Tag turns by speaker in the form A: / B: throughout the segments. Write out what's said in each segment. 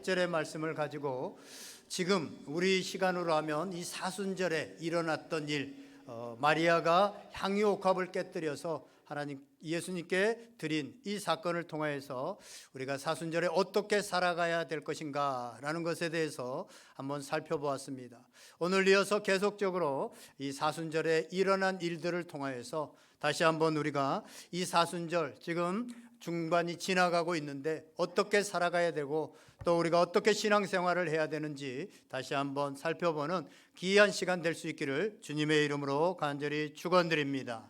A: 절의 말씀을 가지고 지금 우리 시간으로 하면 이 사순절에 일어났던 일, 마리아가 향유옥합을 깨뜨려서 하나님 예수님께 드린 이 사건을 통하여서 우리가 사순절에 어떻게 살아가야 될 것인가라는 것에 대해서 한번 살펴보았습니다. 오늘 이어서 계속적으로 이 사순절에 일어난 일들을 통하여서 다시 한번 우리가 이 사순절 지금 중반이 지나가고 있는데 어떻게 살아가야 되고 또 우리가 어떻게 신앙생활을 해야 되는지 다시 한번 살펴보는 귀한 시간 될 수 있기를 주님의 이름으로 간절히 축원드립니다.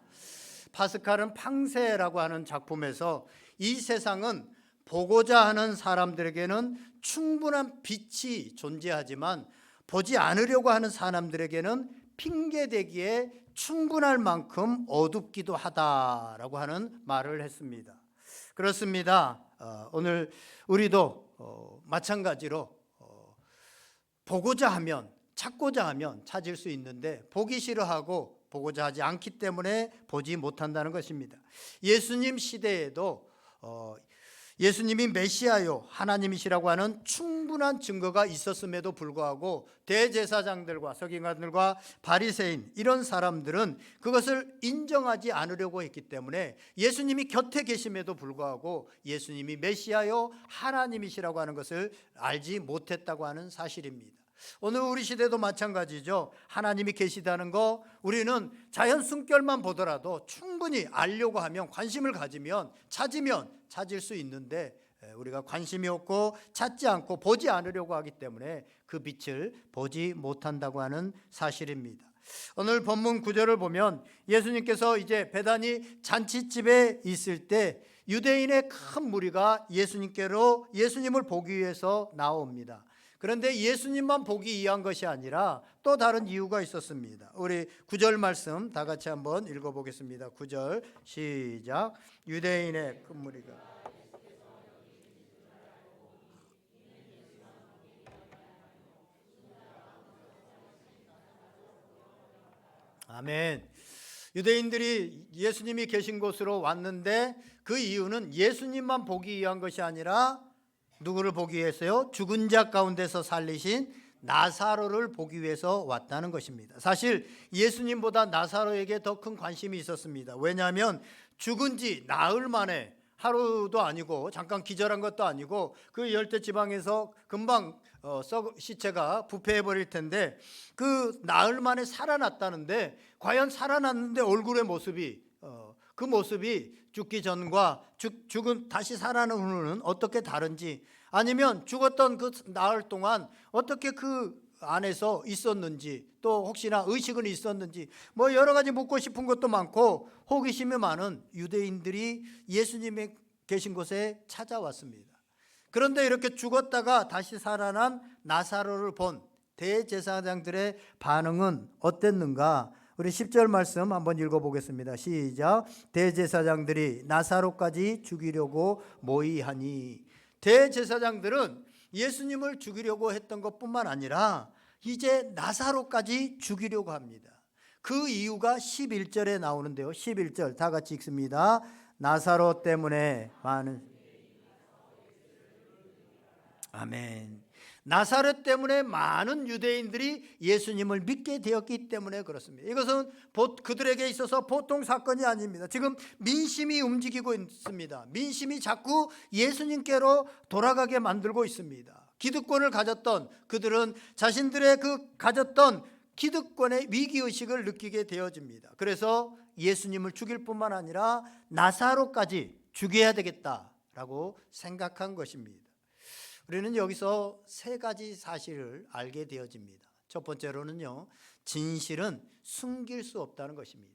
A: 파스칼은 팡세라고 하는 작품에서 이 세상은 보고자 하는 사람들에게는 충분한 빛이 존재하지만 보지 않으려고 하는 사람들에게는 핑계대기에 충분할 만큼 어둡기도 하다라고 하는 말을 했습니다. 그렇습니다. 오늘 우리도 마찬가지로 보고자 하면, 찾고자 하면 찾을 수 있는데 보기 싫어하고 보고자 하지 않기 때문에 보지 못한다는 것입니다. 예수님 시대에도 예수님이 메시아요 하나님이시라고 하는 충분한 증거가 있었음에도 불구하고 대제사장들과 서기관들과 바리새인 이런 사람들은 그것을 인정하지 않으려고 했기 때문에 예수님이 곁에 계심에도 불구하고 예수님이 메시아요 하나님이시라고 하는 것을 알지 못했다고 하는 사실입니다. 오늘 우리 시대도 마찬가지죠. 하나님이 계시다는 거 우리는 자연 숨결만 보더라도 충분히 알려고 하면, 관심을 가지면, 찾을 수 있는데 우리가 관심이 없고 찾지 않고 보지 않으려고 하기 때문에 그 빛을 보지 못한다고 하는 사실입니다. 오늘 본문 구절을 보면 예수님께서 이제 베다니 잔치집에 있을 때 유대인의 큰 무리가 예수님께로 예수님을 보기 위해서 나옵니다. 그런데 예수님만 보기 위한 것이 아니라 또 다른 이유가 있었습니다. 우리 9절 말씀 다 같이 한번 읽어보겠습니다. 9절 시작. 유대인의 큰 무리가 아멘. 유대인들이 예수님이 계신 곳으로 왔는데 그 이유는 예수님만 보기 위한 것이 아니라 누구를 보기 위해서요? 죽은 자 가운데서 살리신 나사로를 보기 위해서 왔다는 것입니다. 사실 예수님보다 나사로에게 더 큰 관심이 있었습니다. 왜냐하면 죽은 지 나흘 만에, 하루도 아니고 잠깐 기절한 것도 아니고 그 열대 지방에서 금방 시체가 부패해 버릴 텐데 그 나흘 만에 살아났다는데 과연 살아났는데 얼굴의 모습이 그 모습이 죽기 전과 죽은 다시 살아난 후는 어떻게 다른지, 아니면 죽었던 그 나흘 동안 어떻게 그 안에서 있었는지, 또 혹시나 의식은 있었는지, 뭐 여러 가지 묻고 싶은 것도 많고 호기심이 많은 유대인들이 예수님이 계신 곳에 찾아왔습니다. 그런데 이렇게 죽었다가 다시 살아난 나사로를 본 대제사장들의 반응은 어땠는가? 우리 10절 말씀 한번 읽어보겠습니다. 시작. 대제사장들이 나사로까지 죽이려고 모의하니. 대제사장들은 예수님을 죽이려고 했던 것뿐만 아니라 이제 나사로까지 죽이려고 합니다. 그 이유가 11절에 나오는데요. 11절 다 같이 읽습니다. 나사로 때문에 많은 아멘. 나사렛 때문에 많은 유대인들이 예수님을 믿게 되었기 때문에 그렇습니다. 이것은 그들에게 있어서 보통 사건이 아닙니다. 지금 민심이 움직이고 있습니다. 민심이 자꾸 예수님께로 돌아가게 만들고 있습니다. 기득권을 가졌던 그들은 자신들의 가졌던 기득권의 위기의식을 느끼게 되어집니다. 그래서 예수님을 죽일 뿐만 아니라 나사로까지 죽여야 되겠다라고 생각한 것입니다. 우리는 여기서 세 가지 사실을 알게 되어집니다. 첫 번째로는요, 진실은 숨길 수 없다는 것입니다.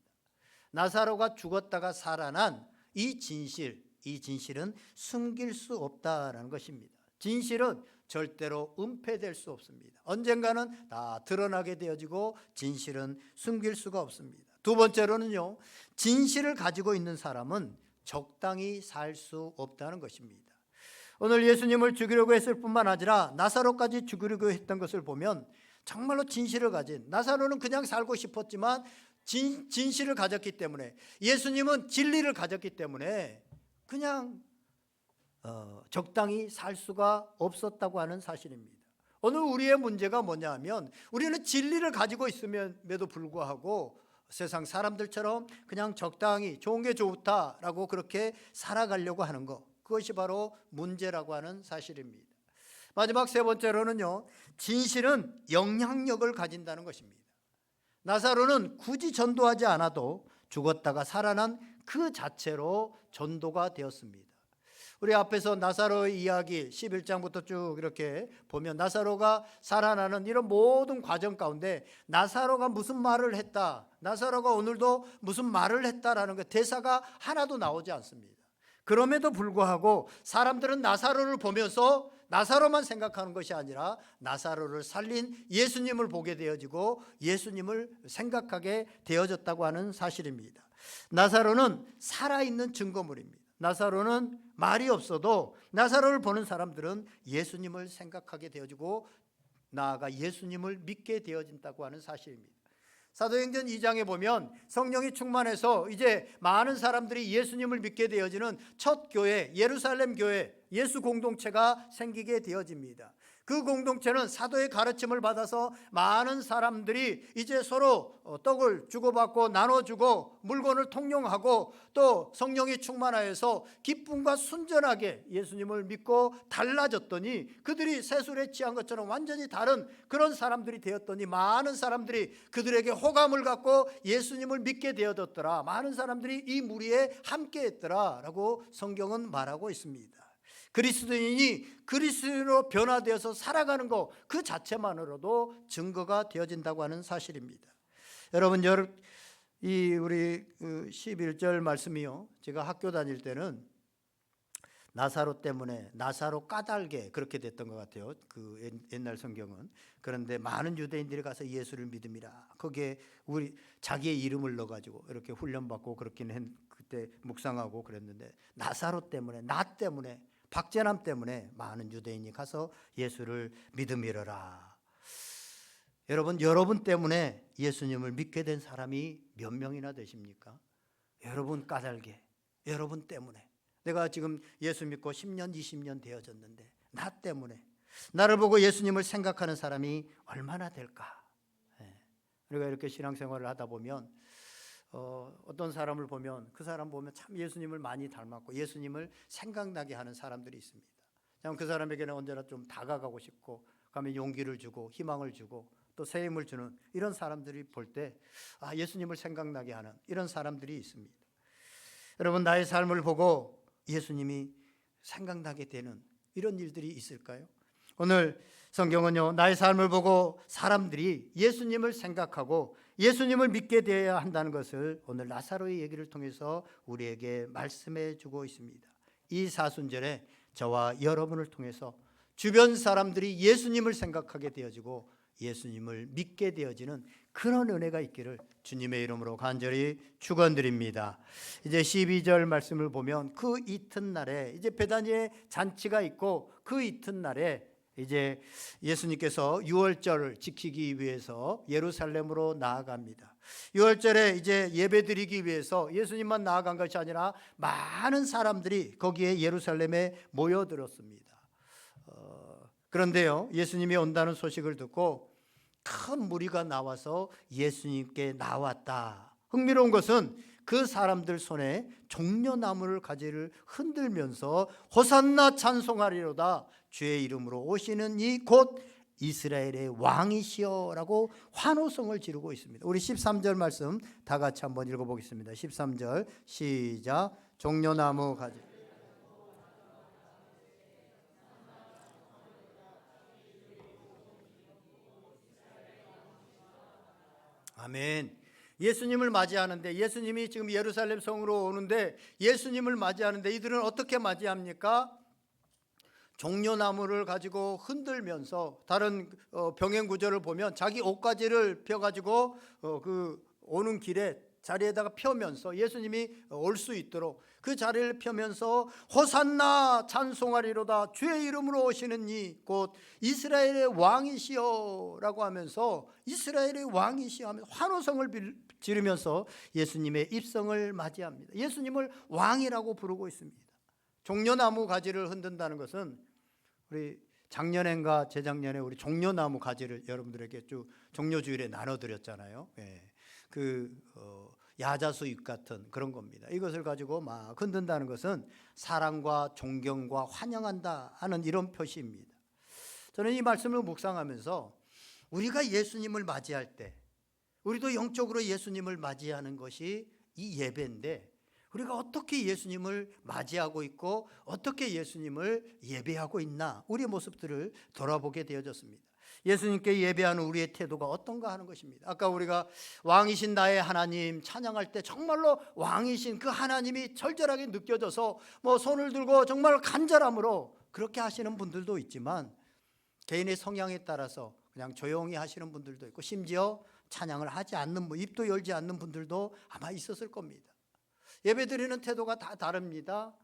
A: 나사로가 죽었다가 살아난 이 진실은 숨길 수 없다는 것입니다. 진실은 절대로 은폐될 수 없습니다. 언젠가는 다 드러나게 되어지고 진실은 숨길 수가 없습니다. 두 번째로는요, 진실을 가지고 있는 사람은 적당히 살 수 없다는 것입니다. 오늘 예수님을 죽이려고 했을 뿐만 아니라 나사로까지 죽이려고 했던 것을 보면 정말로 진실을 가진, 나사로는 그냥 살고 싶었지만 진실을 가졌기 때문에, 예수님은 진리를 가졌기 때문에 그냥 적당히 살 수가 없었다고 하는 사실입니다. 오늘 우리의 문제가 뭐냐 하면 우리는 진리를 가지고 있음에도 불구하고 세상 사람들처럼 그냥 적당히 좋은 게 좋다라고 그렇게 살아가려고 하는 것, 그것이 바로 문제라고 하는 사실입니다. 마지막 세 번째로는요, 진실은 영향력을 가진다는 것입니다. 나사로는 굳이 전도하지 않아도 죽었다가 살아난 그 자체로 전도가 되었습니다. 우리 앞에서 나사로의 이야기 11장부터 쭉 이렇게 보면 나사로가 살아나는 이런 모든 과정 가운데 나사로가 무슨 말을 했다, 나사로가 오늘도 무슨 말을 했다라는 그 대사가 하나도 나오지 않습니다. 그럼에도 불구하고 사람들은 나사로를 보면서 나사로만 생각하는 것이 아니라 나사로를 살린 예수님을 보게 되어지고 예수님을 생각하게 되어졌다고 하는 사실입니다. 나사로는 살아있는 증거물입니다. 나사로는 말이 없어도 나사로를 보는 사람들은 예수님을 생각하게 되어지고 나아가 예수님을 믿게 되어진다고 하는 사실입니다. 사도행전 2장에 보면 성령이 충만해서 이제 많은 사람들이 예수님을 믿게 되어지는 첫 교회, 예루살렘 교회, 예수 공동체가 생기게 되어집니다. 그 공동체는 사도의 가르침을 받아서 많은 사람들이 이제 서로 떡을 주고받고 나눠주고 물건을 통용하고 또 성령이 충만하여서 기쁨과 순전하게 예수님을 믿고 달라졌더니 그들이 새술에 취한 것처럼 완전히 다른 그런 사람들이 되었더니 많은 사람들이 그들에게 호감을 갖고 예수님을 믿게 되어졌더라. 많은 사람들이 이 무리에 함께했더라 라고 성경은 말하고 있습니다. 그리스도인이 그리스도로 변화되어서 살아가는 것 그 자체만으로도 증거가 되어진다고 하는 사실입니다. 여러분, 이 우리 11절 말씀이요, 제가 학교 다닐 때는 나사로 때문에 나사로 까닭에 그렇게 됐던 것 같아요. 그 옛날 성경은. 그런데 많은 유대인들이 가서 예수를 믿음이라 거기에 우리 자기의 이름을 넣어가지고 이렇게 훈련받고 그렇긴 그때 묵상하고 그랬는데 나사로 때문에, 나 때문에, 박재남 때문에 많은 유대인이 가서 예수를 믿음이러라. 여러분 때문에 예수님을 믿게 된 사람이 몇 명이나 되십니까? 여러분 까닭에, 여러분 때문에. 내가 지금 예수 믿고 10년, 20년 되어졌는데 나 때문에, 나를 보고 예수님을 생각하는 사람이 얼마나 될까? 우리가 이렇게 신앙생활을 하다 보면 어떤 사람을 보면 그 사람 보면 참 예수님을 많이 닮았고 예수님을 생각나게 하는 사람들이 있습니다. 그 사람에게는 언제나 좀 다가가고 싶고 가면 용기를 주고 희망을 주고 또 새 힘을 주는 이런 사람들이 볼 때 예수님을 생각나게 하는 이런 사람들이 있습니다. 여러분, 나의 삶을 보고 예수님이 생각나게 되는 이런 일들이 있을까요? 오늘 성경은요, 나의 삶을 보고 사람들이 예수님을 생각하고 예수님을 믿게 되어야 한다는 것을 오늘 나사로의 얘기를 통해서 우리에게 말씀해 주고 있습니다. 이 사순절에 저와 여러분을 통해서 주변 사람들이 예수님을 생각하게 되어지고 예수님을 믿게 되어지는 그런 은혜가 있기를 주님의 이름으로 간절히 축원드립니다. 이제 12절 말씀을 보면 그 이튿날에 이제 베다니에 잔치가 있고 그 이튿날에 이제 예수님께서 유월절을 지키기 위해서 예루살렘으로 나아갑니다. 유월절에 이제 예배드리기 위해서 예수님만 나아간 것이 아니라 많은 사람들이 거기에 예루살렘에 모여들었습니다. 그런데요, 예수님이 온다는 소식을 듣고 큰 무리가 나와서 예수님께 나왔다. 흥미로운 것은 그 사람들 손에 종려나무를 가지를 흔들면서 호산나 찬송하리로다, 주의 이름으로 오시는 이 곧 이스라엘의 왕이시여라고 환호성을 지르고 있습니다. 우리 13절 말씀 다 같이 한번 읽어보겠습니다. 13절 시작. 종려나무 가지. 아멘. 예수님을 맞이하는데, 예수님이 지금 예루살렘 성으로 오는데 예수님을 맞이하는데 이들은 어떻게 맞이합니까? 종려나무를 가지고 흔들면서, 다른 병행 구절을 보면 자기 옷가지를 펴가지고 그 오는 길에 자리에다가 펴면서 예수님이 올 수 있도록 그 자리를 펴면서 호산나 찬송하리로다, 주의 이름으로 오시는 이 곧 이스라엘의 왕이시여 라고 하면서 이스라엘의 왕이시여 하면서 환호성을 지르면서 예수님의 입성을 맞이합니다. 예수님을 왕이라고 부르고 있습니다. 종려나무 가지를 흔든다는 것은 우리 작년인가 재작년에 우리 종려나무 가지를 여러분들에게 쭉 종려주일에 나눠드렸잖아요. 예. 야자수잎 같은 그런 겁니다. 이것을 가지고 막 흔든다는 것은 사랑과 존경과 환영한다 하는 이런 표시입니다. 저는 이 말씀을 묵상하면서 우리가 예수님을 맞이할 때 우리도 영적으로 예수님을 맞이하는 것이 이 예배인데 우리가 어떻게 예수님을 맞이하고 있고 어떻게 예수님을 예배하고 있나 우리의 모습들을 돌아보게 되어졌습니다. 예수님께 예배하는 우리의 태도가 어떤가 하는 것입니다. 아까 우리가 왕이신 나의 하나님 찬양할 때 정말로 왕이신 그 하나님이 절절하게 느껴져서 손을 들고 정말 간절함으로 그렇게 하시는 분들도 있지만 개인의 성향에 따라서 그냥 조용히 하시는 분들도 있고 심지어 찬양을 하지 않는 입도 열지 않는 분들도 아마 있었을 겁니다. 예배드리는 태도가 다 다릅니다.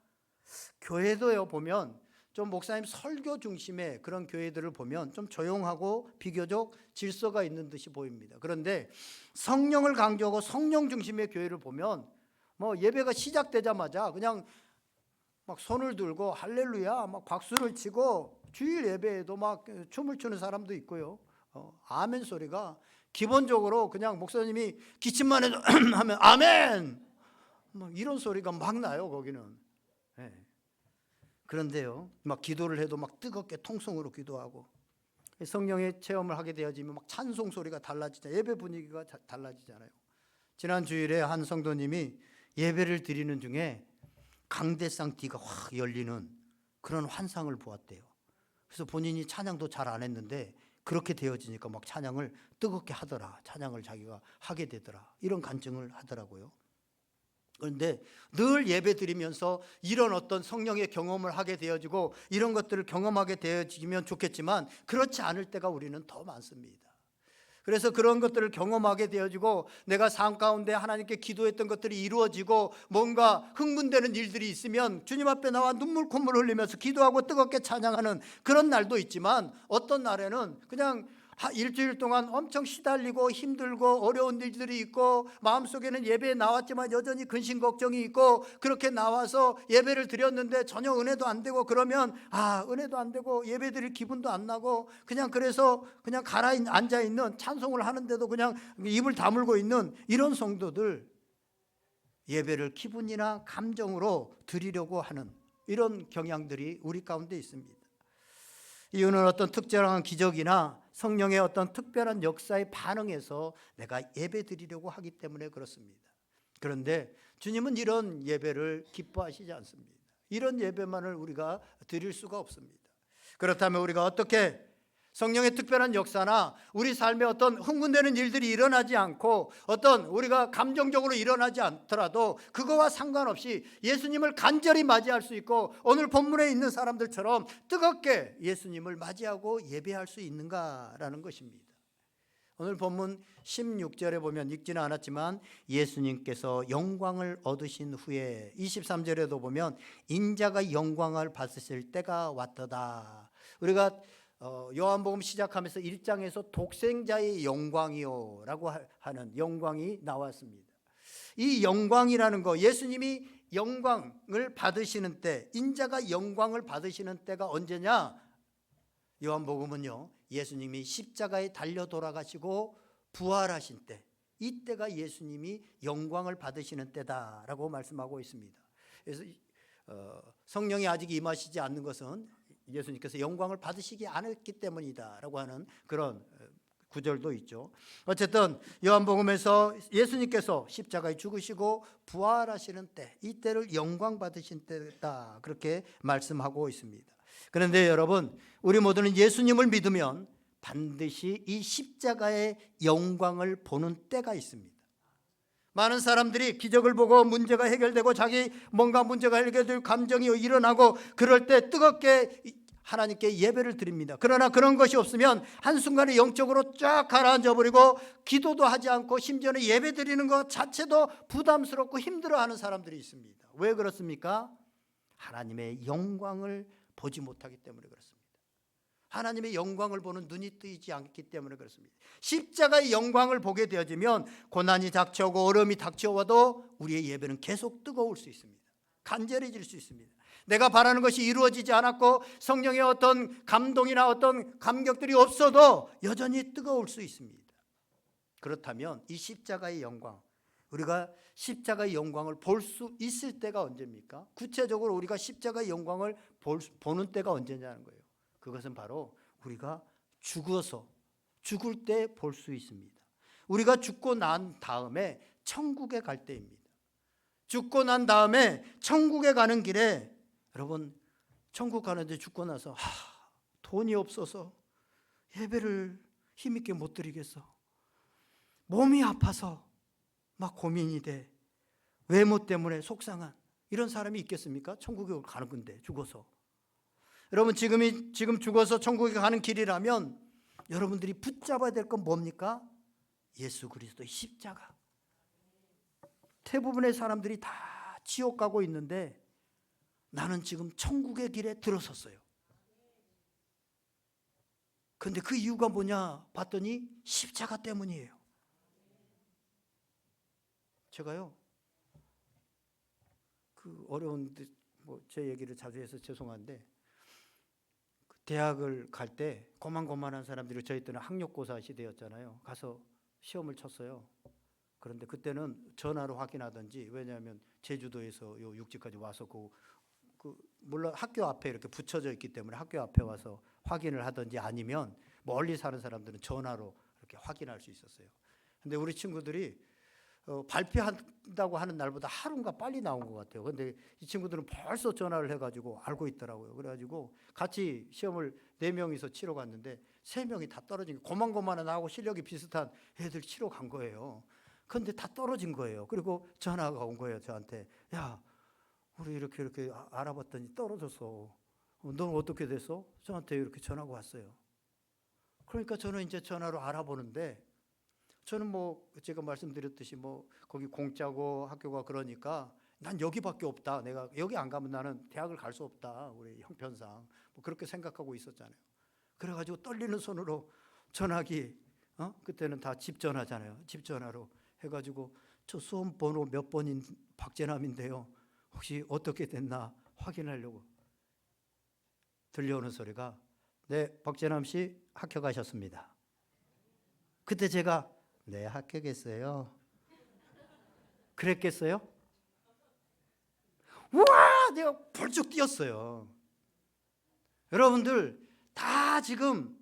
A: 교회도요 보면 좀 목사님 설교 중심의 그런 교회들을 보면 좀 조용하고 비교적 질서가 있는 듯이 보입니다. 그런데 성령을 강조하고 성령 중심의 교회를 보면 예배가 시작되자마자 그냥 막 손을 들고 할렐루야 막 박수를 치고 주일 예배에도 막 춤을 추는 사람도 있고요. 아멘 소리가 기본적으로 그냥 목사님이 기침만 해도 하면 아멘 이런 소리가 막 나요 거기는. 네. 그런데요 막 기도를 해도 막 뜨겁게 통성으로 기도하고 성령의 체험을 하게 되어지면 막 찬송 소리가 달라지잖아요. 예배 분위기가 달라지잖아요. 지난 주일에 한 성도님이 예배를 드리는 중에 강대상 띠가 확 열리는 그런 환상을 보았대요. 그래서 본인이 찬양도 잘 안 했는데 그렇게 되어지니까 막 찬양을 뜨겁게 하더라. 찬양을 자기가 하게 되더라. 이런 간증을 하더라고요. 그런데 늘 예배 드리면서 이런 어떤 성령의 경험을 하게 되어지고 이런 것들을 경험하게 되어지면 좋겠지만 그렇지 않을 때가 우리는 더 많습니다. 그래서 그런 것들을 경험하게 되어지고 내가 삶 가운데 하나님께 기도했던 것들이 이루어지고 뭔가 흥분되는 일들이 있으면 주님 앞에 나와 눈물 콧물 흘리면서 기도하고 뜨겁게 찬양하는 그런 날도 있지만 어떤 날에는 그냥 일주일 동안 엄청 시달리고 힘들고 어려운 일들이 있고 마음속에는 예배에 나왔지만 여전히 근심 걱정이 있고 그렇게 나와서 예배를 드렸는데 전혀 은혜도 안 되고 그러면 은혜도 안 되고 예배 드릴 기분도 안 나고 그래서 그냥 앉아 있는 찬송을 하는데도 그냥 입을 다물고 있는 이런 성도들, 예배를 기분이나 감정으로 드리려고 하는 이런 경향들이 우리 가운데 있습니다. 이유는 어떤 특별한 기적이나 성령의 어떤 특별한 역사에 반응해서 내가 예배 드리려고 하기 때문에 그렇습니다. 그런데 주님은 이런 예배를 기뻐하시지 않습니다. 이런 예배만을 우리가 드릴 수가 없습니다. 그렇다면 우리가 어떻게 성령의 특별한 역사나 우리 삶에 어떤 흥분되는 일들이 일어나지 않고 어떤 우리가 감정적으로 일어나지 않더라도 그거와 상관없이 예수님을 간절히 맞이할 수 있고 오늘 본문에 있는 사람들처럼 뜨겁게 예수님을 맞이하고 예배할 수 있는가라는 것입니다. 오늘 본문 16절에 보면 읽지는 않았지만 예수님께서 영광을 얻으신 후에 23절에도 보면 인자가 영광을 받으실 때가 왔도다. 우리가 요한복음 시작하면서 1장에서 독생자의 영광이요 라고 하는 영광이 나왔습니다. 이 영광이라는 거, 예수님이 영광을 받으시는 때, 인자가 영광을 받으시는 때가 언제냐? 요한복음은요 예수님이 십자가에 달려 돌아가시고 부활하신 때, 이때가 예수님이 영광을 받으시는 때다라고 말씀하고 있습니다. 그래서 성령이 아직 임하시지 않는 것은 예수님께서 영광을 받으시지 않았기 때문이다라고 하는 그런 구절도 있죠. 어쨌든 요한복음에서 예수님께서 십자가에 죽으시고 부활하시는 때, 이때를 영광 받으신 때다 그렇게 말씀하고 있습니다. 그런데 여러분, 우리 모두는 예수님을 믿으면 반드시 이 십자가의 영광을 보는 때가 있습니다. 많은 사람들이 기적을 보고 문제가 해결되고 자기 뭔가 문제가 해결될 감정이 일어나고 그럴 때 뜨겁게 하나님께 예배를 드립니다. 그러나 그런 것이 없으면 한순간에 영적으로 쫙 가라앉아 버리고 기도도 하지 않고 심지어는 예배 드리는 것 자체도 부담스럽고 힘들어하는 사람들이 있습니다. 왜 그렇습니까? 하나님의 영광을 보지 못하기 때문에 그렇습니다. 하나님의 영광을 보는 눈이 뜨이지 않기 때문에 그렇습니다. 십자가의 영광을 보게 되어지면 고난이 닥쳐오고 어려움이 닥쳐와도 우리의 예배는 계속 뜨거울 수 있습니다. 간절해질 수 있습니다. 내가 바라는 것이 이루어지지 않았고 성령의 어떤 감동이나 어떤 감격들이 없어도 여전히 뜨거울 수 있습니다. 그렇다면 이 십자가의 영광, 우리가 십자가의 영광을 볼 수 있을 때가 언제입니까? 구체적으로 우리가 십자가의 영광을 보는 때가 언제냐는 거예요. 그것은 바로 우리가 죽을 때 볼 수 있습니다. 우리가 죽고 난 다음에 천국에 갈 때입니다. 죽고 난 다음에 천국에 가는 길에, 여러분 천국 가는데 죽고 나서 돈이 없어서 예배를 힘있게 못 드리겠어, 몸이 아파서 막 고민이 돼, 외모 때문에 속상한 이런 사람이 있겠습니까? 천국에 가는 건데 죽어서. 여러분 지금 죽어서 천국에 가는 길이라면 여러분들이 붙잡아야 될 건 뭡니까? 예수 그리스도의 십자가. 대부분의 사람들이 다 지옥 가고 있는데 나는 지금 천국의 길에 들어섰어요. 그런데 그 이유가 뭐냐 봤더니 십자가 때문이에요. 제가요, 그 어려운 제 얘기를 자주 해서 죄송한데, 대학을 갈 때 고만고만한 사람들이, 저희 때는 학력고사 시대였잖아요. 가서 시험을 쳤어요. 그런데 그때는 전화로 확인하든지, 왜냐하면 제주도에서 요 육지까지 와서 물론 학교 앞에 이렇게 붙여져 있기 때문에 학교 앞에 와서 확인을 하든지, 아니면 멀리 사는 사람들은 전화로 이렇게 확인할 수 있었어요. 근데 우리 친구들이 발표한다고 하는 날보다 하루인가 빨리 나온 것 같아요. 근데 이 친구들은 벌써 전화를 해가지고 알고 있더라고요. 그래가지고 같이 시험을 4명이서 치러 갔는데 3명이 다 떨어진 거예요. 고만고만한 나하고 실력이 비슷한 애들 치러 간 거예요. 근데 다 떨어진 거예요. 그리고 전화가 온 거예요, 저한테. 야, 우리 이렇게 알아봤더니 떨어졌어. 넌 어떻게 됐어? 저한테 이렇게 전화가 왔어요. 그러니까 저는 이제 전화로 알아보는데, 저는 제가 말씀드렸듯이 거기 공짜고 학교가 그러니까 난 여기밖에 없다, 내가 여기 안 가면 나는 대학을 갈 수 없다, 우리 형편상 그렇게 생각하고 있었잖아요. 그래가지고 떨리는 손으로 전화기, 그때는 다 집 전화잖아요. 집 전화로 해가지고 저 수험 번호 몇 번인 박재남인데요, 혹시 어떻게 됐나 확인하려고. 들려오는 소리가, 네, 박재남 씨 합격하셨습니다. 그때 제가 네, 합격했어요. 그랬겠어요? 우와, 내가 벌쩍 뛰었어요. 여러분들 다 지금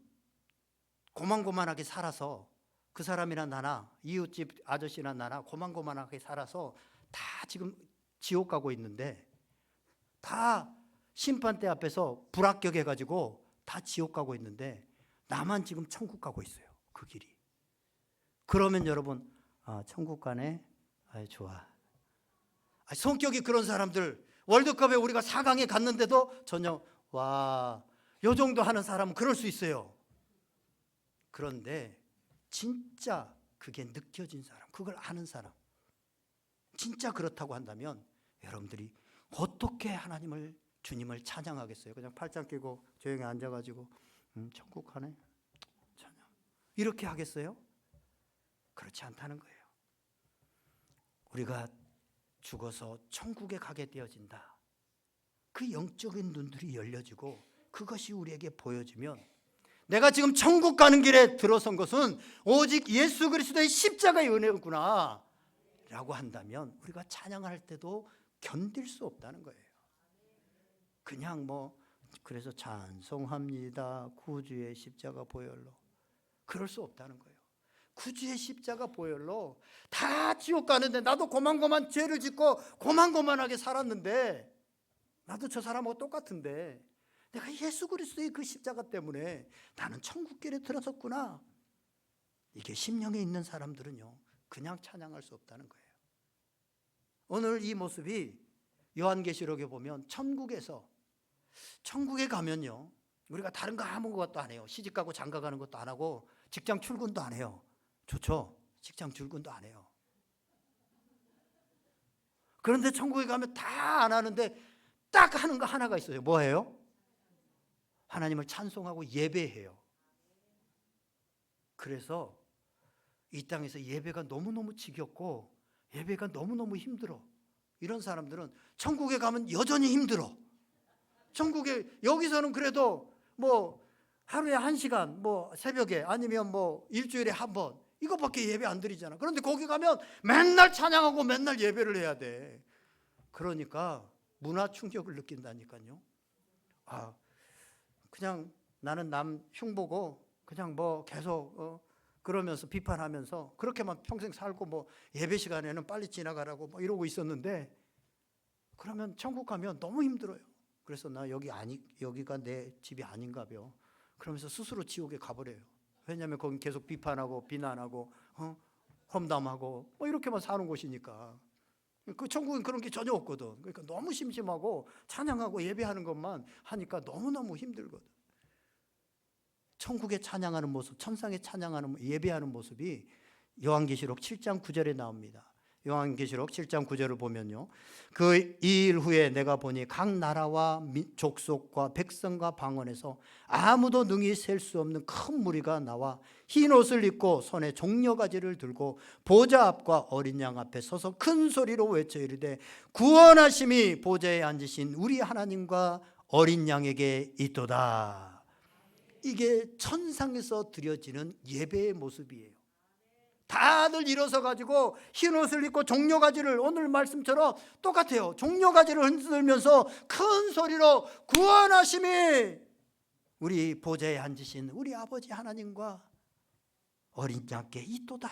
A: 고만고만하게 살아서, 그 사람이나 나나 이웃집 아저씨나 나나 고만고만하게 살아서 다 지금 지옥 가고 있는데, 다 심판대 앞에서 불합격해가지고 다 지옥 가고 있는데 나만 지금 천국 가고 있어요, 그 길이. 그러면 여러분, 천국 가네, 좋아. 성격이 그런 사람들, 월드컵에 우리가 4강에 갔는데도 전혀 와, 요 정도 하는 사람은 그럴 수 있어요. 그런데 진짜 그게 느껴진 사람, 그걸 아는 사람, 진짜 그렇다고 한다면 여러분들이 어떻게 주님을 찬양하겠어요? 그냥 팔짱 끼고 조용히 앉아가지고 천국 가네, 찬양, 이렇게 하겠어요? 그렇지 않다는 거예요. 우리가 죽어서 천국에 가게 되어진다. 그 영적인 눈들이 열려지고 그것이 우리에게 보여지면, 내가 지금 천국 가는 길에 들어선 것은 오직 예수 그리스도의 십자가의 은혜구나 라고 한다면, 우리가 찬양할 때도 견딜 수 없다는 거예요. 그냥 그래서 찬송합니다, 구주의 십자가 보혈로, 그럴 수 없다는 거예요. 구주의 십자가 보혈로 다 지옥 가는데, 나도 고만고만 죄를 짓고 고만고만하게 살았는데, 나도 저 사람하고 똑같은데 내가 예수 그리스도의 그 십자가 때문에 나는 천국길에 들어섰구나. 이게 심령에 있는 사람들은요, 그냥 찬양할 수 없다는 거예요. 오늘 이 모습이 요한계시록에 보면, 천국에 가면요, 우리가 다른 거 아무것도 안 해요. 시집가고 장가가는 것도 안 하고 직장 출근도 안 해요. 좋죠? 직장 출근도 안 해요. 그런데 천국에 가면 다 안 하는데 딱 하는 거 하나가 있어요. 뭐예요? 하나님을 찬송하고 예배해요. 그래서 이 땅에서 예배가 너무너무 지겹고 예배가 너무너무 힘들어, 이런 사람들은 천국에 가면 여전히 힘들어. 전국에 여기서는 그래도 뭐 하루에 1시간, 뭐 새벽에 아니면 뭐 일주일에 한 번 이것밖에 예배 안 드리잖아. 그런데 거기 가면 맨날 찬양하고 맨날 예배를 해야 돼. 그러니까 문화 충격을 느낀다니까요. 아, 그냥 나는 남 흉보고 그냥 뭐 계속 그러면서 비판하면서 그렇게만 평생 살고 뭐 예배 시간에는 빨리 지나가라고 뭐 이러고 있었는데, 그러면 천국 가면 너무 힘들어요. 그래서 나 여기가 내 집이 아닌가 봐요. 그러면서 스스로 지옥에 가버려요. 왜냐하면 거긴 계속 비판하고 비난하고 험담하고 뭐 이렇게만 사는 곳이니까. 그 천국은 그런 게 전혀 없거든. 그러니까 너무 심심하고 찬양하고 예배하는 것만 하니까 너무너무 힘들거든. 천국에 찬양하는 모습, 천상에 찬양하는 예배하는 모습이 요한계시록 7장 9절에 나옵니다. 요한계시록 7장 9절을 보면요, 그 이 일 후에 내가 보니 각 나라와 족속과 백성과 방언에서 아무도 능히 셀 수 없는 큰 무리가 나와 흰 옷을 입고 손에 종려가지를 들고 보좌 앞과 어린 양 앞에 서서 큰 소리로 외쳐 이르되 구원하심이 보좌에 앉으신 우리 하나님과 어린 양에게 있도다. 이게 천상에서 드려지는 예배의 모습이에요. 다들 일어서 가지고 흰 옷을 입고 종려가지를, 오늘 말씀처럼 똑같아요. 종려가지를 흔들면서 큰 소리로 구원하심이 우리 보좌에 앉으신 우리 아버지 하나님과 어린 양께 있도다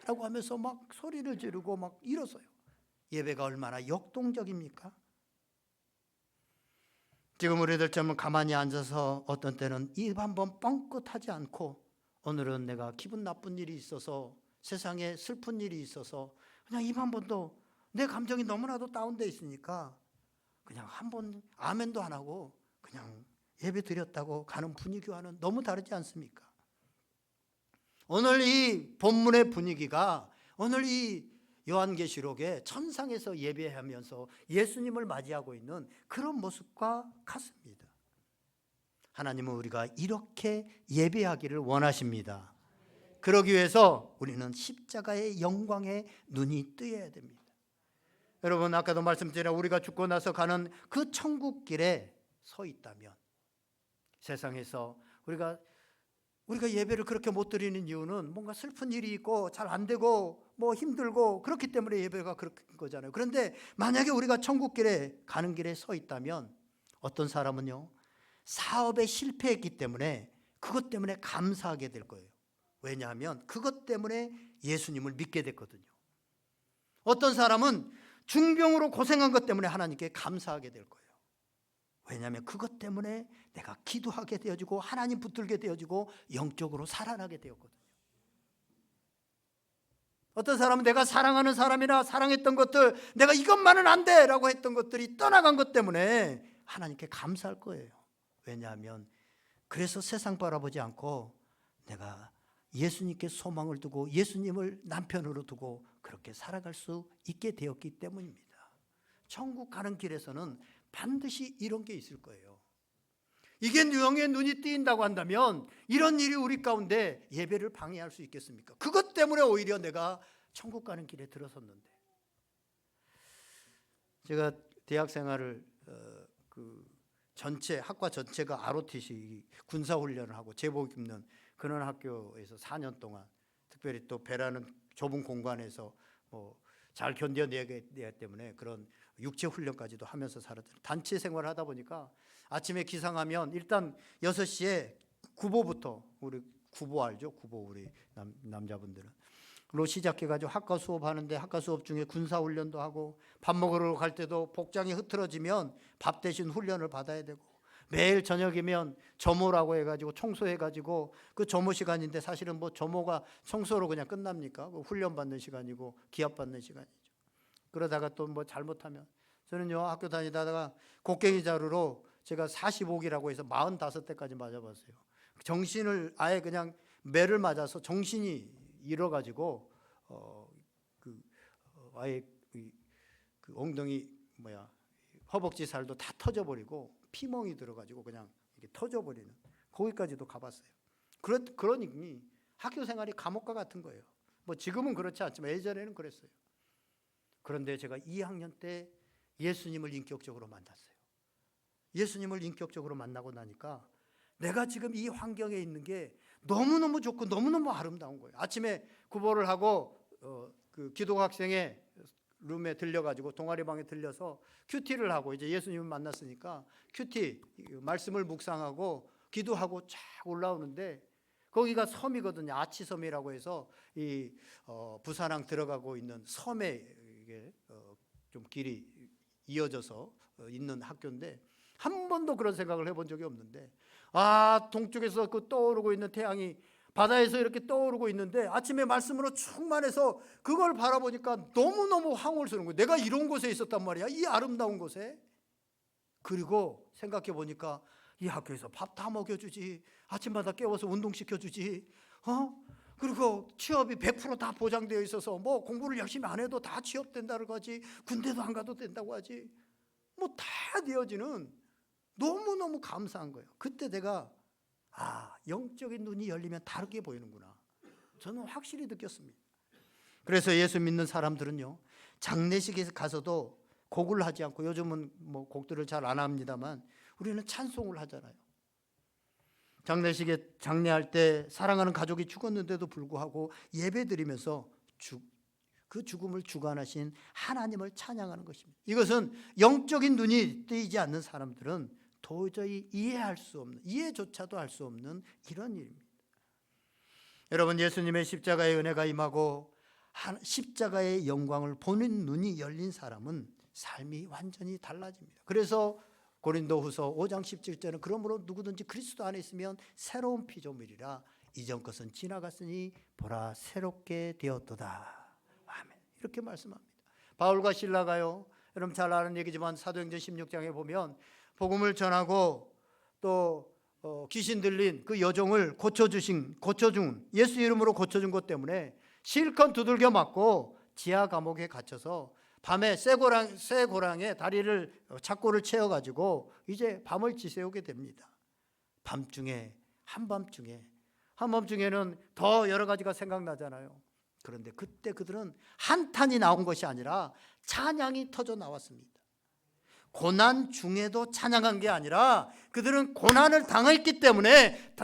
A: 라고 하면서 막 소리를 지르고 막 일어서요. 예배가 얼마나 역동적입니까? 지금 우리들 좀 가만히 앉아서 어떤 때는 입 한번 뻥끗하지 않고, 오늘은 내가 기분 나쁜 일이 있어서, 세상에 슬픈 일이 있어서 그냥 입 한 번도, 내 감정이 너무나도 다운돼 있으니까 그냥 한 번 아멘도 안 하고 그냥 예배 드렸다고 가는 분위기와는 너무 다르지 않습니까? 오늘 이 본문의 분위기가 오늘 이 요한계시록에 천상에서 예배하면서 예수님을 맞이하고 있는 그런 모습과 같습니다. 하나님은 우리가 이렇게 예배하기를 원하십니다. 그러기 위해서 우리는 십자가의 영광에 눈이 뜨여야 됩니다. 여러분, 아까도 말씀드린 우리가 죽고 나서 가는 그 천국길에 서 있다면, 세상에서 우리가 예배를 그렇게 못 드리는 이유는 뭔가 슬픈 일이 있고 잘 안 되고 뭐 힘들고 그렇기 때문에 예배가 그렇게 거잖아요. 그런데 만약에 우리가 천국길에 가는 길에 서 있다면, 어떤 사람은요, 사업에 실패했기 때문에 그것 때문에 감사하게 될 거예요. 왜냐하면 그것 때문에 예수님을 믿게 됐거든요. 어떤 사람은 중병으로 고생한 것 때문에 하나님께 감사하게 될 거예요. 왜냐하면 그것 때문에 내가 기도하게 되어지고 하나님 붙들게 되어지고 영적으로 살아나게 되었거든요. 어떤 사람은 내가 사랑하는 사람이나 사랑했던 것들, 내가 이것만은 안 돼 라고 했던 것들이 떠나간 것 때문에 하나님께 감사할 거예요. 왜냐하면 그래서 세상 바라보지 않고 내가 예수님께 소망을 두고 예수님을 남편으로 두고 그렇게 살아갈 수 있게 되었기 때문입니다. 천국 가는 길에서는 반드시 이런 게 있을 거예요. 이게 영의 눈이 뜨인다고 한다면 이런 일이 우리 가운데 예배를 방해할 수 있겠습니까? 그것 때문에 오히려 내가 천국 가는 길에 들어섰는데, 제가 대학 생활을 학과 전체가 ROTC 군사훈련을 하고 제복 입는 그런 학교에서 4년 동안, 특별히 또 배라는 좁은 공간에서 뭐 잘 견뎌내기 때문에 그런 육체 훈련까지도 하면서 살았던 단체 생활을 하다 보니까 아침에 기상하면 일단 6시에 구보부터, 우리 구보 알죠? 구보, 우리 남자분들은 로 시작해가지고 학과 수업하는데, 학과 수업 중에 군사훈련도 하고 밥 먹으러 갈 때도 복장이 흐트러지면 밥 대신 훈련을 받아야 되고, 매일 저녁이면 점호라고 해가지고 청소해가지고, 그 점호 시간인데 사실은 뭐 점호가 청소로 그냥 끝납니까? 훈련 받는 시간이고 기합 받는 시간이죠. 그러다가 또 뭐 잘못하면, 저는요 학교 다니다가 곡괭이 자루로 제가 45기라고 해서 45대까지 맞아봤어요. 정신을 아예 그냥 매를 맞아서 정신이 잃어가지고 아예 그 엉덩이 허벅지 살도 다 터져버리고 피멍이 들어가지고 그냥 이렇게 터져버리는, 거기까지도 가봤어요. 그러니 학교 생활이 감옥과 같은 거예요. 뭐 지금은 그렇지 않지만 예전에는 그랬어요. 그런데 제가 2학년 때 예수님을 인격적으로 만났어요. 예수님을 인격적으로 만나고 나니까 내가 지금 이 환경에 있는 게 너무너무 좋고 너무너무 아름다운 거예요. 아침에 구보를 하고 그 기독학생의 룸에 들려가지고 동아리방에 들려서 큐티를 하고 이제 예수님을 만났으니까 큐티 말씀을 묵상하고 기도하고 쫙 올라오는데 거기가 섬이거든요. 아치섬이라고 해서 이 부산항 들어가고 있는 섬에 이게 좀 길이 이어져서 있는 학교인데 한 번도 그런 생각을 해본 적이 없는데 동쪽에서 그 떠오르고 있는 태양이 바다에서 이렇게 떠오르고 있는데 아침에 말씀으로 충만해서 그걸 바라보니까 너무너무 황홀스러운 거예요. 내가 이런 곳에 있었단 말이야. 이 아름다운 곳에. 그리고 생각해 보니까 이 학교에서 밥 다 먹여주지, 아침마다 깨워서 운동시켜주지, 그리고 취업이 100% 다 보장되어 있어서 뭐 공부를 열심히 안 해도 다 취업된다고 하지, 군대도 안 가도 된다고 하지, 뭐 다 되어지는 너무너무 감사한 거예요. 그때 내가 영적인 눈이 열리면 다르게 보이는구나, 저는 확실히 느꼈습니다. 그래서 예수 믿는 사람들은요, 장례식에 가서도 곡을 하지 않고, 요즘은 뭐 곡들을 잘 안 합니다만 우리는 찬송을 하잖아요. 장례식에 장례할 때 사랑하는 가족이 죽었는데도 불구하고 예배드리면서 그 죽음을 주관하신 하나님을 찬양하는 것입니다. 이것은 영적인 눈이 뜨이지 않는 사람들은 도저히 이해할 수 없는, 이해조차도 할 수 없는 이런 일입니다. 여러분, 예수님의 십자가의 은혜가 임하고 십자가의 영광을 보는 눈이 열린 사람은 삶이 완전히 달라집니다. 그래서 고린도후서 5장 17절은 그러므로 누구든지 그리스도 안에 있으면 새로운 피조물이라, 이전 것은 지나갔으니 보라 새롭게 되었도다. 아멘. 이렇게 말씀합니다. 바울과 실라가요, 여러분 잘 아는 얘기지만 사도행전 16장에 보면 복음을 전하고 또 귀신 들린 그 여종을 고쳐준 예수 이름으로 고쳐준 것 때문에 실컷 두들겨 맞고 지하 감옥에 갇혀서 밤에 새 고랑에 다리를 착고를 채워가지고 이제 밤을 지새우게 됩니다. 한밤중에는 더 여러 가지가 생각나잖아요. 그런데 그때 그들은 한탄이 나온 것이 아니라 찬양이 터져 나왔습니다. 고난 중에도 찬양한 게 아니라 그들은 고난을 당했기 때문에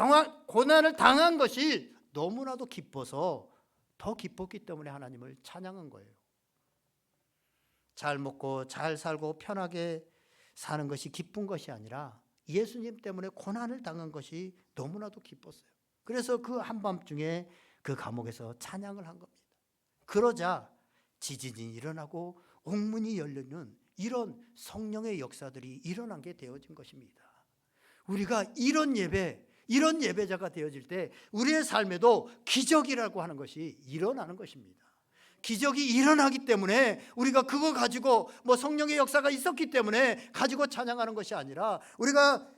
A: 고난을 당한 것이 너무나도 기뻐서 더 기뻤기 때문에 하나님을 찬양한 거예요. 잘 먹고 잘 살고 편하게 사는 것이 기쁜 것이 아니라 예수님 때문에 고난을 당한 것이 너무나도 기뻤어요. 그래서 그 한밤중에 그 감옥에서 찬양을 한 겁니다. 그러자 지진이 일어나고 옥문이 열리는 이런 성령의 역사들이 일어난 게 되어진 것입니다. 우리가 이런 예배자가 되어질 때 우리의 삶에도 기적이라고 하는 것이 일어나는 것입니다. 기적이 일어나기 때문에 우리가 그거 가지고 뭐 성령의 역사가 있었기 때문에 가지고 찬양하는 것이 아니라, 우리가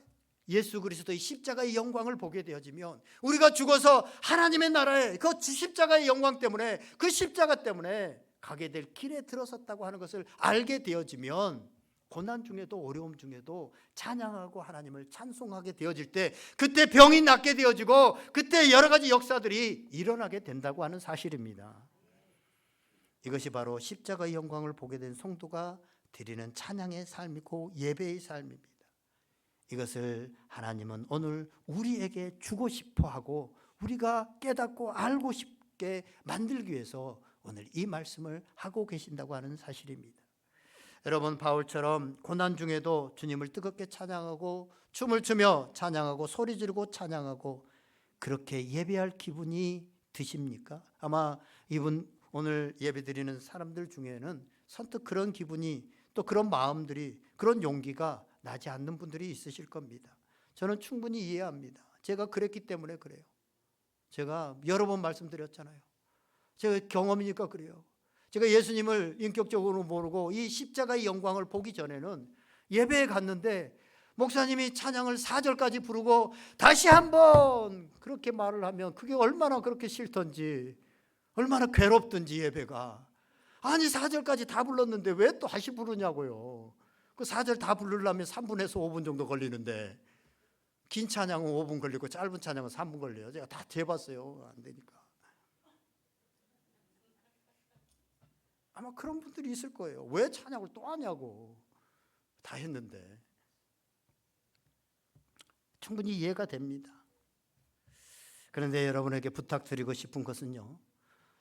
A: 예수 그리스도의 십자가의 영광을 보게 되어지면 우리가 죽어서 하나님의 나라에 그 십자가의 영광 때문에, 그 십자가 때문에 가게 될 길에 들어섰다고 하는 것을 알게 되어지면 고난 중에도 어려움 중에도 찬양하고 하나님을 찬송하게 되어질 때 그때 병이 낫게 되어지고 그때 여러 가지 역사들이 일어나게 된다고 하는 사실입니다. 이것이 바로 십자가의 영광을 보게 된 성도가 드리는 찬양의 삶이고 예배의 삶입니다. 이것을 하나님은 오늘 우리에게 주고 싶어 하고 우리가 깨닫고 알고 싶게 만들기 위해서 오늘 이 말씀을 하고 계신다고 하는 사실입니다. 여러분, 바울처럼 고난 중에도 주님을 뜨겁게 찬양하고 춤을 추며 찬양하고 소리 지르고 찬양하고 그렇게 예배할 기분이 드십니까? 아마 이분 오늘 예배드리는 사람들 중에는 선뜻 그런 기분이, 또 그런 마음들이, 그런 용기가 나지 않는 분들이 있으실 겁니다. 저는 충분히 이해합니다. 제가 그랬기 때문에 그래요. 제가 여러 번 말씀드렸잖아요. 제가 경험이니까 그래요. 제가 예수님을 인격적으로 모르고 이 십자가의 영광을 보기 전에는 예배에 갔는데 목사님이 찬양을 4절까지 부르고 다시 한번 그렇게 말을 하면 그게 얼마나 그렇게 싫던지, 얼마나 괴롭든지 예배가. 아니 4절까지 다 불렀는데 왜 또 다시 부르냐고요. 그 4절 다 부르려면 3분에서 5분 정도 걸리는데 긴 찬양은 5분 걸리고 짧은 찬양은 3분 걸려요. 제가 다 재봤어요. 안 되니까. 아마 그런 분들이 있을 거예요. 왜 찬양을 또 하냐고. 다 했는데. 충분히 이해가 됩니다. 그런데 여러분에게 부탁드리고 싶은 것은요,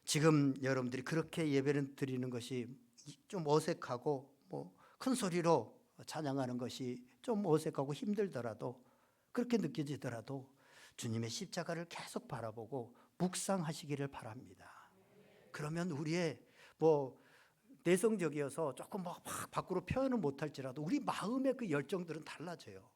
A: 지금 여러분들이 그렇게 예배를 드리는 것이 좀 어색하고 큰 소리로 찬양하는 것이 좀 어색하고 힘들더라도, 그렇게 느껴지더라도 주님의 십자가를 계속 바라보고 묵상하시기를 바랍니다. 그러면 우리의 내성적이어서 조금 막 밖으로 표현을 못할지라도 우리 마음의 그 열정들은 달라져요.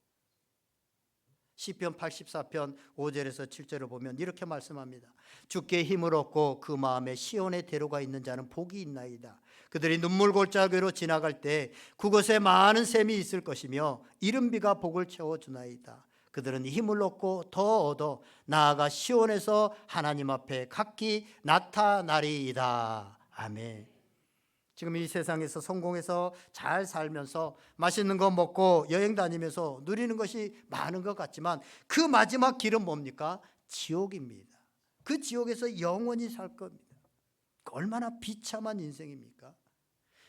A: 시편 84편 5절에서 7절을 보면 이렇게 말씀합니다. 주께 힘을 얻고 그 마음에 시온의 대로가 있는 자는 복이 있나이다. 그들이 눈물 골짜기로 지나갈 때 그곳에 많은 샘이 있을 것이며 이른 비가 복을 채워주나이다. 그들은 힘을 얻고 더 얻어 나아가 시온에서 하나님 앞에 각기 나타나리이다. 아멘. 지금 이 세상에서 성공해서 잘 살면서 맛있는 거 먹고 여행 다니면서 누리는 것이 많은 것 같지만 그 마지막 길은 뭡니까? 지옥입니다. 그 지옥에서 영원히 살 겁니다. 얼마나 비참한 인생입니까?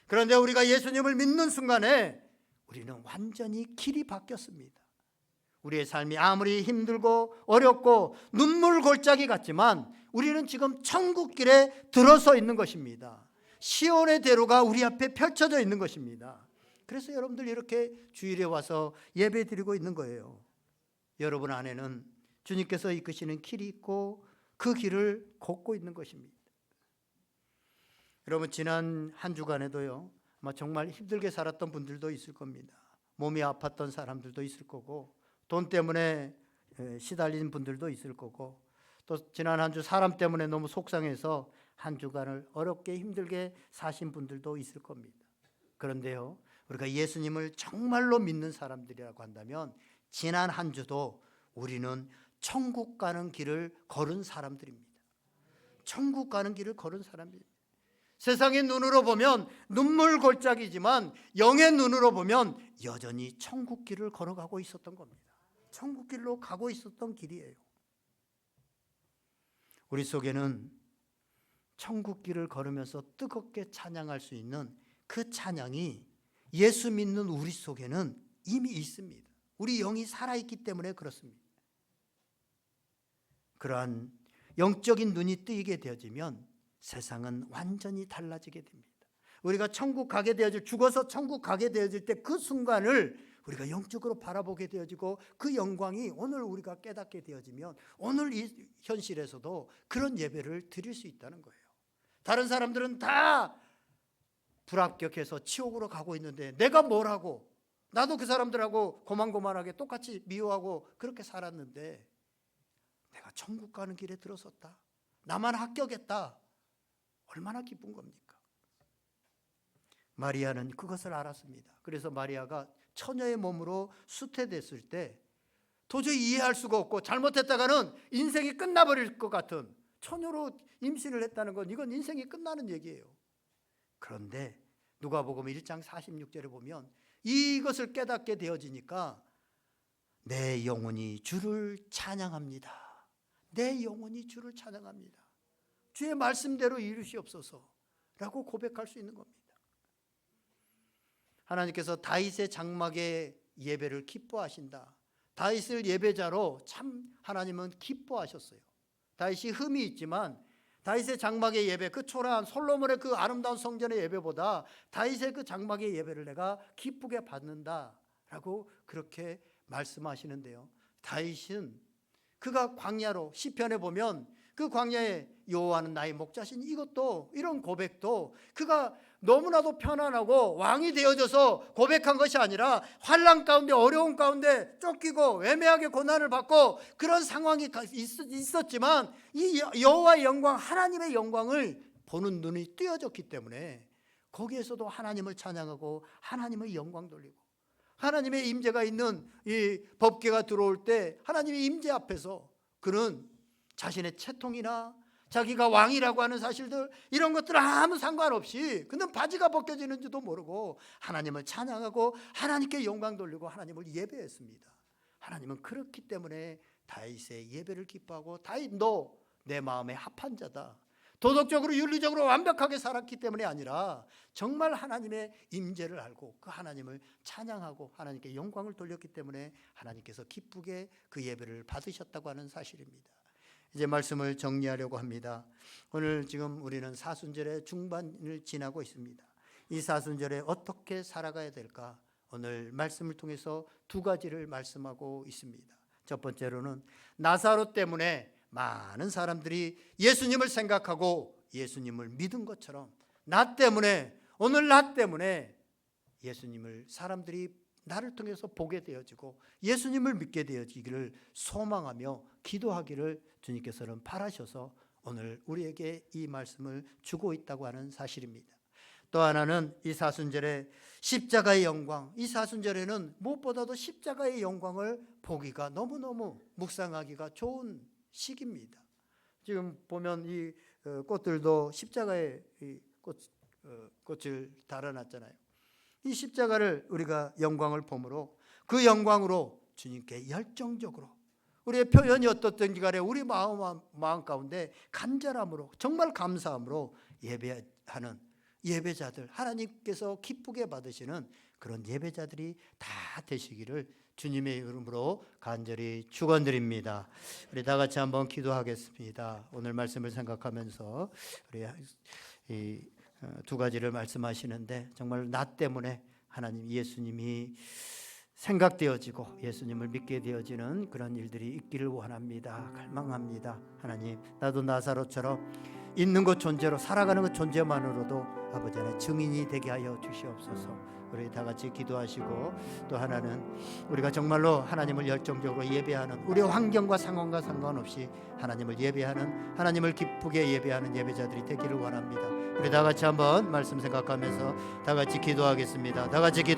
A: 그런데 우리가 예수님을 믿는 순간에 우리는 완전히 길이 바뀌었습니다. 우리의 삶이 아무리 힘들고 어렵고 눈물 골짜기 같지만 우리는 지금 천국길에 들어서 있는 것입니다. 시온의 대로가 우리 앞에 펼쳐져 있는 것입니다. 그래서 여러분들 이렇게 주일에 와서 예배 드리고 있는 거예요. 여러분 안에는 주님께서 이끄시는 길이 있고 그 길을 걷고 있는 것입니다. 여러분 지난 한 주간에도요, 아마 정말 힘들게 살았던 분들도 있을 겁니다. 몸이 아팠던 사람들도 있을 거고, 돈 때문에 시달린 분들도 있을 거고, 또 지난 한 주 사람 때문에 너무 속상해서 한 주간을 어렵게 힘들게 사신 분들도 있을 겁니다. 그런데요, 우리가 예수님을 정말로 믿는 사람들이라고 한다면 지난 한 주도 우리는 천국 가는 길을 걸은 사람들입니다. 천국 가는 길을 걸은 사람들입니다. 세상의 눈으로 보면 눈물 골짜기지만 영의 눈으로 보면 여전히 천국 길을 걸어가고 있었던 겁니다. 천국 길로 가고 있었던 길이에요. 우리 속에는 천국 길을 걸으면서 뜨겁게 찬양할 수 있는 그 찬양이 예수 믿는 우리 속에는 이미 있습니다. 우리 영이 살아있기 때문에 그렇습니다. 그러한 영적인 눈이 뜨이게 되어지면 세상은 완전히 달라지게 됩니다. 우리가 천국 가게 되어질, 죽어서 천국 가게 되어질 때 그 순간을 우리가 영적으로 바라보게 되어지고 그 영광이 오늘 우리가 깨닫게 되어지면 오늘 이 현실에서도 그런 예배를 드릴 수 있다는 거예요. 다른 사람들은 다 불합격해서 지옥으로 가고 있는데 내가 뭘 하고, 나도 그 사람들하고 고만고만하게 똑같이 미워하고 그렇게 살았는데 내가 천국 가는 길에 들어섰다, 나만 합격했다, 얼마나 기쁜 겁니까? 마리아는 그것을 알았습니다. 그래서 마리아가 처녀의 몸으로 수태됐을 때 도저히 이해할 수가 없고, 잘못했다가는 인생이 끝나버릴 것 같은, 처녀로 임신을 했다는 건 이건 인생이 끝나는 얘기예요. 그런데 누가복음 1장 46절에 보면 이것을 깨닫게 되어지니까 내 영혼이 주를 찬양합니다. 내 영혼이 주를 찬양합니다. 주의 말씀대로 이루시옵소서라고 고백할 수 있는 겁니다. 하나님께서 다윗의 장막의 예배를 기뻐하신다. 다윗을 예배자로 참 하나님은 기뻐하셨어요. 다윗이 흠이 있지만 다윗의 장막의 예배, 그 초라한 솔로몬의 그 아름다운 성전의 예배보다 다윗의 그 장막의 예배를 내가 기쁘게 받는다라고 그렇게 말씀하시는데요. 다윗은 그가 광야로, 시편에 보면 그 광야에 여호와는 나의 목자신, 이것도, 이런 고백도 그가 너무나도 편안하고 왕이 되어져서 고백한 것이 아니라 환난 가운데, 어려운 가운데 쫓기고 애매하게 고난을 받고 그런 상황이 있었지만 이 여호와의 영광, 하나님의 영광을 보는 눈이 뜨여졌기 때문에 거기에서도 하나님을 찬양하고 하나님의 영광 돌리고, 하나님의 임재가 있는 이 법궤가 들어올 때 하나님의 임재 앞에서 그는 자신의 채통이나 자기가 왕이라고 하는 사실들, 이런 것들 아무 상관없이 그는 바지가 벗겨지는지도 모르고 하나님을 찬양하고 하나님께 영광 돌리고 하나님을 예배했습니다. 하나님은 그렇기 때문에 다윗의 예배를 기뻐하고, 다윗 너 내 마음에 합한 자다, 도덕적으로 윤리적으로 완벽하게 살았기 때문이 아니라 정말 하나님의 임재를 알고 그 하나님을 찬양하고 하나님께 영광을 돌렸기 때문에 하나님께서 기쁘게 그 예배를 받으셨다고 하는 사실입니다. 이제 말씀을 정리하려고 합니다. 오늘 지금 우리는 사순절의 중반을 지나고 있습니다. 이 사순절에 어떻게 살아가야 될까? 오늘 말씀을 통해서 두 가지를 말씀하고 있습니다. 첫 번째로는 나사로 때문에 많은 사람들이 예수님을 생각하고 예수님을 믿은 것처럼 오늘 나 때문에 예수님을 사람들이 나를 통해서 보게 되어지고 예수님을 믿게 되어지기를 소망하며 기도하기를 주님께서는 바라셔서 오늘 우리에게 이 말씀을 주고 있다고 하는 사실입니다. 또 하나는 이 사순절의 십자가의 영광, 이 사순절에는 무엇보다도 십자가의 영광을 보기가 너무너무 묵상하기가 좋은 시기입니다. 지금 보면 이 꽃들도 십자가의 꽃을 달아놨잖아요. 이 십자가를 우리가 영광을 보므로 그 영광으로 주님께 열정적으로 우리의 표현이 어떻든지 간에 우리 마음 가운데 간절함으로 정말 감사함으로 예배하는 예배자들, 하나님께서 기쁘게 받으시는 그런 예배자들이 다 되시기를 주님의 이름으로 간절히 축원드립니다. 우리 다 같이 한번 기도하겠습니다. 오늘 말씀을 생각하면서 우리 이 두 가지를 말씀하시는데 정말 나 때문에 하나님 예수님이 생각되어지고 예수님을 믿게 되어지는 그런 일들이 있기를 원합니다. 갈망합니다. 하나님, 나도 나사로처럼 있는 것 존재로 살아가는 것 존재만으로도 아버지 안에 증인이 되게 하여 주시옵소서. 우리 다 같이 기도하시고, 또 하나는 우리가 정말로 하나님을 열정적으로 예배하는, 우리 환경과 상황과 상관없이 하나님을 예배하는, 하나님을 기쁘게 예배하는 예배자들이 되기를 원합니다. 우리 다 같이 한번 말씀 생각하면서 다 같이 기도하겠습니다. 다 같이